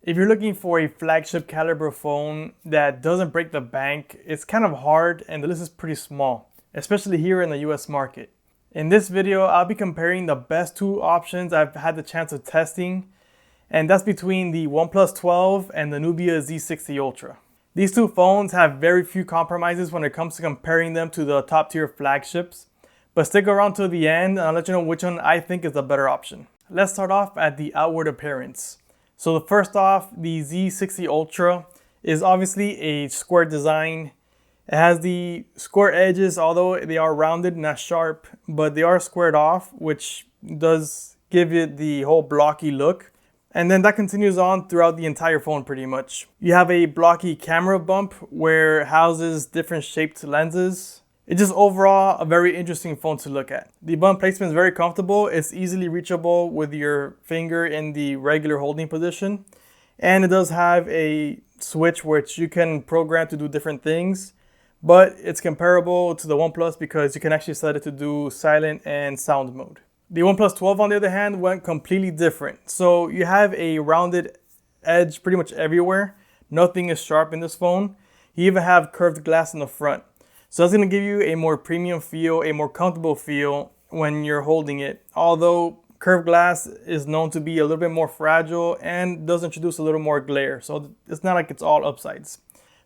If you're looking for a flagship caliber phone that doesn't break the bank, it's kind of hard and the list is pretty small, especially here in the US market. In this video, I'll be comparing the best two options I've had the chance of testing, and that's between the OnePlus 12 and the Nubia Z60 Ultra. These two phones have very few compromises when it comes to comparing them to the top tier flagships, but stick around till the end and I'll let you know which one I think is the better option. Let's start off at the outward appearance. So first off, the Z60 Ultra is obviously a square design. It has the square edges, although they are rounded, not sharp, but they are squared off, which does give it the whole blocky look. And then that continues on throughout the entire phone pretty much. You have a blocky camera bump where it houses different shaped lenses. It's just overall a very interesting phone to look at. The button placement is very comfortable. It's easily reachable with your finger in the regular holding position. And it does have a switch which you can program to do different things. But it's comparable to the OnePlus because you can actually set it to do silent and sound mode. The OnePlus 12 on the other hand went completely different. So you have a rounded edge pretty much everywhere. Nothing is sharp in this phone. You even have curved glass in the front. So that's going to give you a more premium feel, a more comfortable feel when you're holding it. Although curved glass is known to be a little bit more fragile and does introduce a little more glare. So it's not like it's all upsides.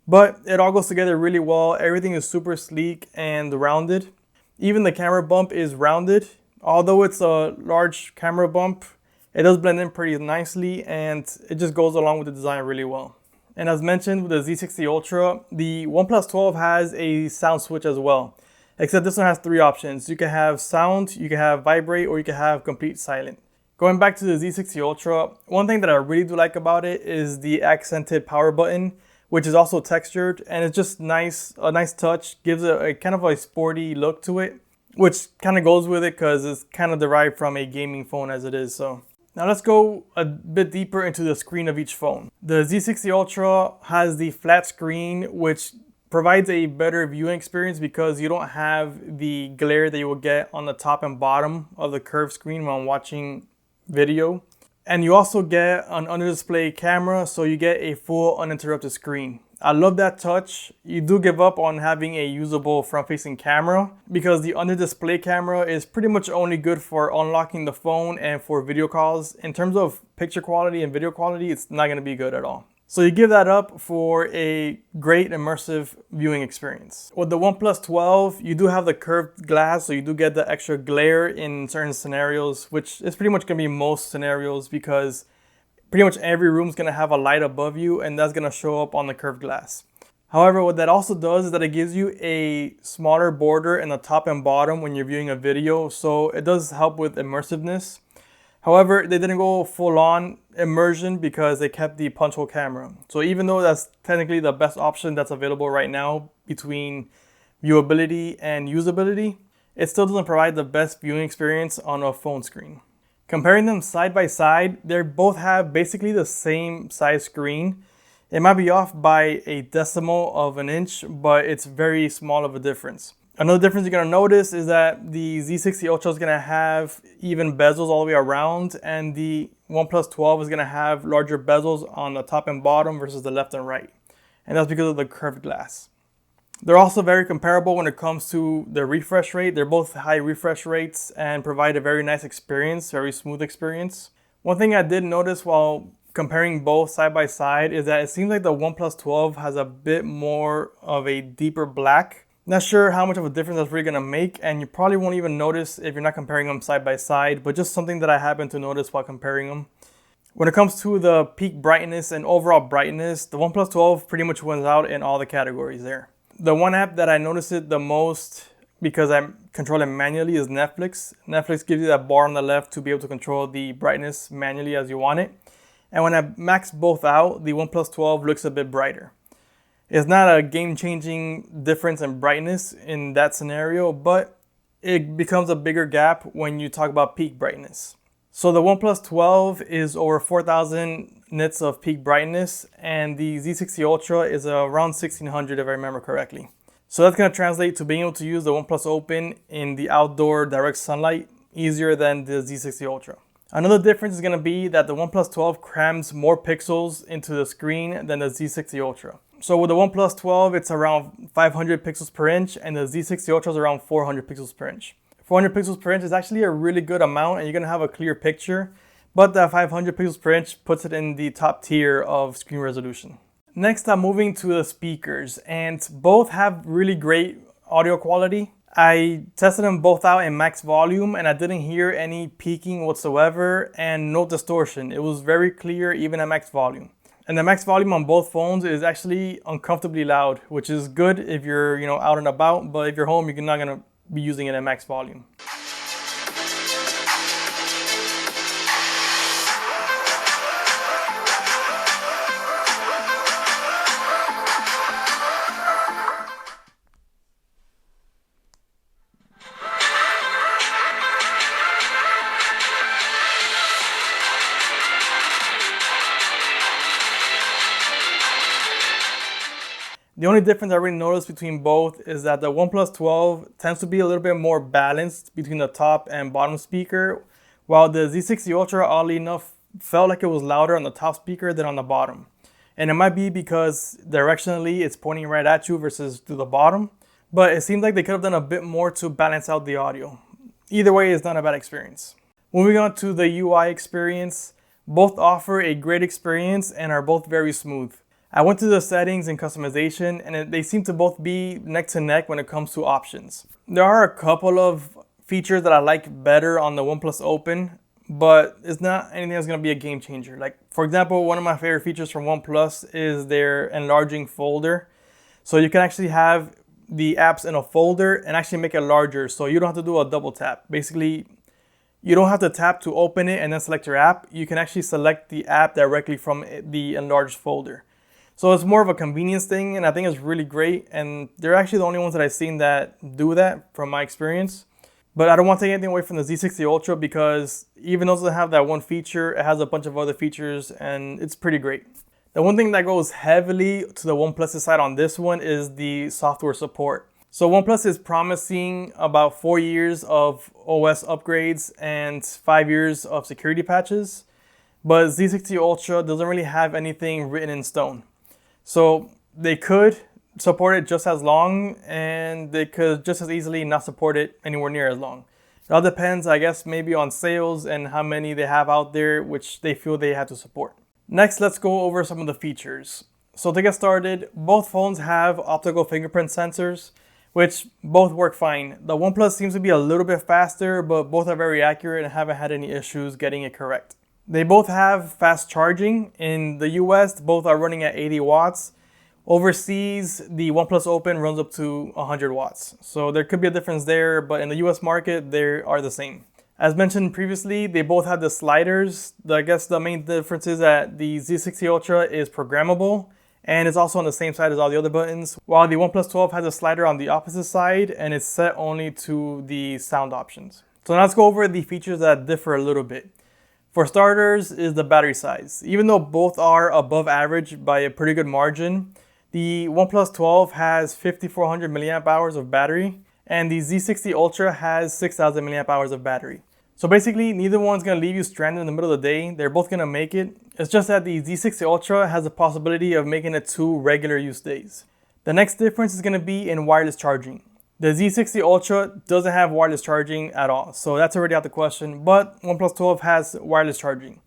But it all goes together really well. Everything is super sleek and rounded. Even the camera bump is rounded. Although it's a large camera bump, it does blend in pretty nicely and it just goes along with the design really well. And as mentioned with the Z60 Ultra, the OnePlus 12 has a sound switch as well. Except this one has three options. You can have sound, you can have vibrate, or you can have complete silent. Going back to the Z60 Ultra, one thing that I really do like about it is the accented power button, which is also textured, and it's just nice, a nice touch, gives it a kind of a sporty look to it, which kind of goes with it because it's kind of derived from a gaming phone as it is. So now let's go a bit deeper into the screen of each phone. The Z60 Ultra has the flat screen, which provides a better viewing experience because you don't have the glare that you will get on the top and bottom of the curved screen when watching video. And you also get an under-display camera, so you get a full uninterrupted screen. I love that touch. You do give up on having a usable front-facing camera because the under-display camera is pretty much only good for unlocking the phone and for video calls. In terms of picture quality and video quality, it's not going to be good at all. So you give that up for a great immersive viewing experience. With the OnePlus 12, you do have the curved glass, so you do get the extra glare in certain scenarios, which is pretty much going to be most scenarios because pretty much every room is going to have a light above you and that's going to show up on the curved glass. However, what that also does is that it gives you a smaller border in the top and bottom when you're viewing a video, so it does help with immersiveness. However, they didn't go full-on immersion because they kept the punch hole camera. So even though that's technically the best option that's available right now between viewability and usability, it still doesn't provide the best viewing experience on a phone screen. Comparing them side by side, they both have basically the same size screen. It might be off by a decimal of an inch, but it's very small of a difference. Another difference you're going to notice is that the Z60 Ultra is going to have even bezels all the way around, and the OnePlus 12 is going to have larger bezels on the top and bottom versus the left and right. And that's because of the curved glass. They're also very comparable when it comes to the refresh rate. They're both high refresh rates and provide a very nice experience, very smooth experience. One thing I did notice while comparing both side by side is that it seems like the OnePlus 12 has a bit more of a deeper black. Not sure how much of a difference that's really going to make, and you probably won't even notice if you're not comparing them side by side, but just something that I happened to notice while comparing them. When it comes to the peak brightness and overall brightness, the OnePlus 12 pretty much wins out in all the categories there. The one app that I noticed it the most because I'm controlling manually is Netflix. Netflix gives you that bar on the left to be able to control the brightness manually as you want it. And when I max both out, the OnePlus 12 looks a bit brighter. It's not a game-changing difference in brightness in that scenario, but it becomes a bigger gap when you talk about peak brightness. So the OnePlus 12 is over 4,000 nits of peak brightness, and the Z60 Ultra is around 1,600 if I remember correctly. So that's going to translate to being able to use the OnePlus Open in the outdoor direct sunlight easier than the Z60 Ultra. Another difference is going to be that the OnePlus 12 crams more pixels into the screen than the Z60 Ultra. So with the OnePlus 12, it's around 500 pixels per inch, and the Z60 Ultra is around 400 pixels per inch. 400 pixels per inch is actually a really good amount, and you're going to have a clear picture, but that 500 pixels per inch puts it in the top tier of screen resolution. Next, I'm moving to the speakers, and both have really great audio quality. I tested them both out in max volume, and I didn't hear any peaking whatsoever and no distortion. It was very clear even at max volume. And the max volume on both phones is actually uncomfortably loud, which is good if you're out and about, but if you're home, you're not gonna be using it at max volume. The only difference I really noticed between both is that the OnePlus 12 tends to be a little bit more balanced between the top and bottom speaker, while the Z60 Ultra, oddly enough, felt like it was louder on the top speaker than on the bottom. And it might be because directionally it's pointing right at you versus to the bottom, but it seemed like they could have done a bit more to balance out the audio. Either way, it's not a bad experience. Moving on to the UI experience, both offer a great experience and are both very smooth. I went to the settings and customization, and they seem to both be neck to neck when it comes to options. There are a couple of features that I like better on the OnePlus Open, but it's not anything that's going to be a game changer. Like, for example, one of my favorite features from OnePlus is their enlarging folder. So you can actually have the apps in a folder and actually make it larger, so you don't have to do a double tap. Basically, you don't have to tap to open it and then select your app. You can actually select the app directly from the enlarged folder. So it's more of a convenience thing, and I think it's really great. And they're actually the only ones that I've seen that do that from my experience. But I don't want to take anything away from the Z60 Ultra because even though it doesn't have that one feature, it has a bunch of other features and it's pretty great. The one thing that goes heavily to the OnePlus side on this one is the software support. So OnePlus is promising about 4 years of OS upgrades and 5 years of security patches, but Z60 Ultra doesn't really have anything written in stone. So they could support it just as long, and they could just as easily not support it anywhere near as long. It all depends, I guess, maybe on sales and how many they have out there, which they feel they have to support. Next, let's go over some of the features. So to get started, both phones have optical fingerprint sensors, which both work fine. The OnePlus seems to be a little bit faster, but both are very accurate and haven't had any issues getting it correct. They both have fast charging. In the US, both are running at 80 watts. Overseas, the OnePlus Open runs up to 100 watts. So there could be a difference there, but in the US market, they are the same. As mentioned previously, they both have the sliders. I guess the main difference is that the Z60 Ultra is programmable and it's also on the same side as all the other buttons, while the OnePlus 12 has a slider on the opposite side and it's set only to the sound options. So now let's go over the features that differ a little bit. For starters is the battery size. Even though both are above average by a pretty good margin, the OnePlus 12 has 5,400 milliamp hours of battery and the Z60 Ultra has 6,000 milliamp hours of battery. So basically, neither one's gonna leave you stranded in the middle of the day. They're both gonna make it. It's just that the Z60 Ultra has the possibility of making it 2 regular use days. The next difference is gonna be in wireless charging. The Z60 Ultra doesn't have wireless charging at all, so that's already out the question, but OnePlus 12 has wireless charging.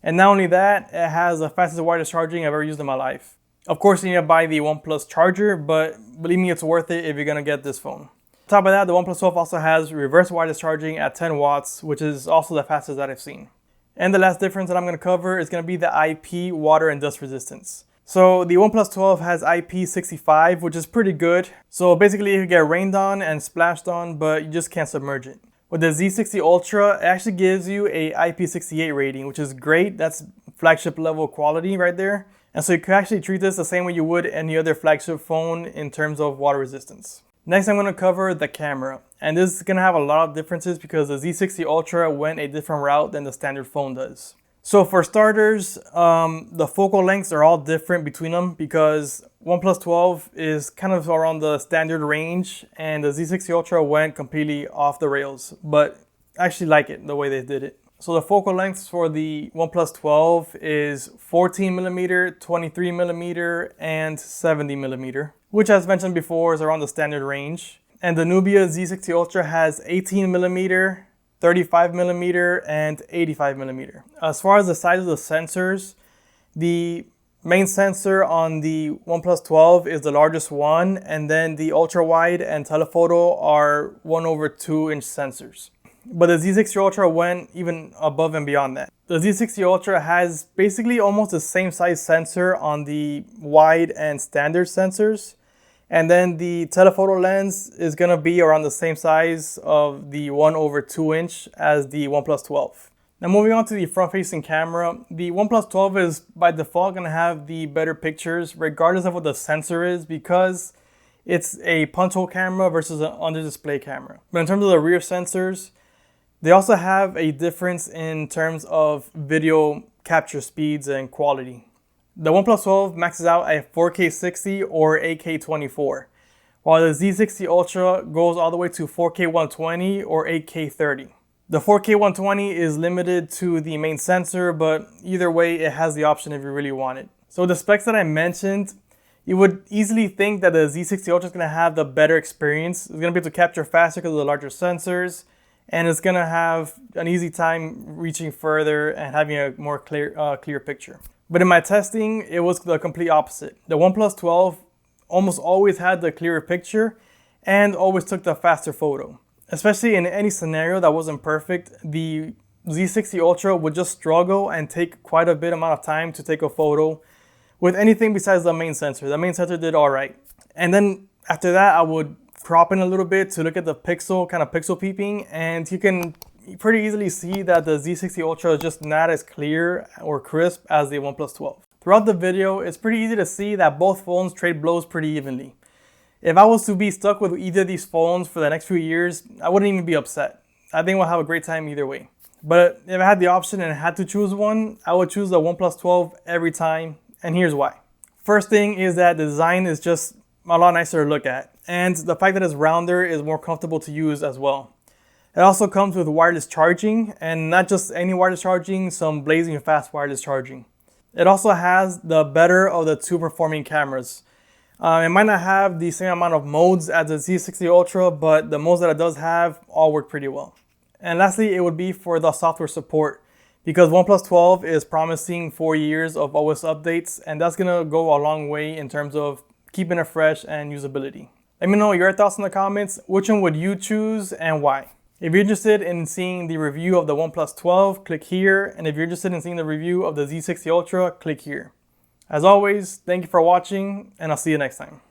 And not only that, it has the fastest wireless charging I've ever used in my life. Of course, you need to buy the OnePlus charger, but believe me, it's worth it if you're gonna get this phone. On top of that, the OnePlus 12 also has reverse wireless charging at 10 watts, which is also the fastest that I've seen. And the last difference that I'm gonna cover is gonna be the IP water and dust resistance. So the OnePlus 12 has IP65, which is pretty good. So basically you get rained on and splashed on, but you just can't submerge it. With the Z60 Ultra, it actually gives you a IP68 rating, which is great. That's flagship level quality right there. And so you can actually treat this the same way you would any other flagship phone in terms of water resistance. Next, I'm going to cover the camera. And this is going to have a lot of differences because the Z60 Ultra went a different route than the standard phone does. So for starters, the focal lengths are all different between them because OnePlus 12 is kind of around the standard range and the Z60 Ultra went completely off the rails, but I actually like it the way they did it. So the focal lengths for the OnePlus 12 is 14mm, 23mm, and 70mm, which as mentioned before is around the standard range. And the Nubia Z60 Ultra has 18mm, 35mm, and 85mm. As far as the size of the sensors, the main sensor on the OnePlus 12 is the largest one, and then the ultra wide and telephoto are 1/2" sensors. But the Z60 Ultra went even above and beyond that. The Z60 Ultra has basically almost the same size sensor on the wide and standard sensors. And then the telephoto lens is gonna be around the same size of the 1/2" as the OnePlus 12. Now moving on to the front-facing camera, the OnePlus 12 is by default going to have the better pictures regardless of what the sensor is because it's a punch hole camera versus an under-display camera. But in terms of the rear sensors, they also have a difference in terms of video capture speeds and quality. The OnePlus 12 maxes out at 4K 60 or 8K 24, while the Z60 Ultra goes all the way to 4K 120 or 8K 30. The 4K 120 is limited to the main sensor, but either way, it has the option if you really want it. So the specs that I mentioned, you would easily think that the Z60 Ultra is going to have the better experience. It's going to be able to capture faster because of the larger sensors, and it's going to have an easy time reaching further and having a more clear picture. But in my testing, it was the complete opposite. The OnePlus 12 almost always had the clearer picture and always took the faster photo. Especially in any scenario that wasn't perfect, the Z60 Ultra would just struggle and take quite a bit amount of time to take a photo with anything besides the main sensor. The main sensor did all right. And then after that, I would crop in a little bit to look at the pixel peeping, and you can pretty easily see that the Z60 Ultra is just not as clear or crisp as the OnePlus 12. Throughout the video, it's pretty easy to see that both phones trade blows pretty evenly. If I was to be stuck with either of these phones for the next few years, I wouldn't even be upset. I think we'll have a great time either way. But if I had the option and I had to choose one, I would choose the OnePlus 12 every time, and here's why. First thing is that the design is just a lot nicer to look at, and the fact that it's rounder is more comfortable to use as well. It also comes with wireless charging, and not just any wireless charging, some blazing fast wireless charging. It also has the better of the two performing cameras. It might not have the same amount of modes as the Z60 Ultra, but the modes that it does have all work pretty well. And lastly, it would be for the software support, because OnePlus 12 is promising 4 years of OS updates, and that's gonna go a long way in terms of keeping it fresh and usability. Let me know your thoughts in the comments. Which one would you choose and why? If you're interested in seeing the review of the OnePlus 12, click here. And if you're interested in seeing the review of the Z60 Ultra, click here. As always, thank you for watching, and I'll see you next time.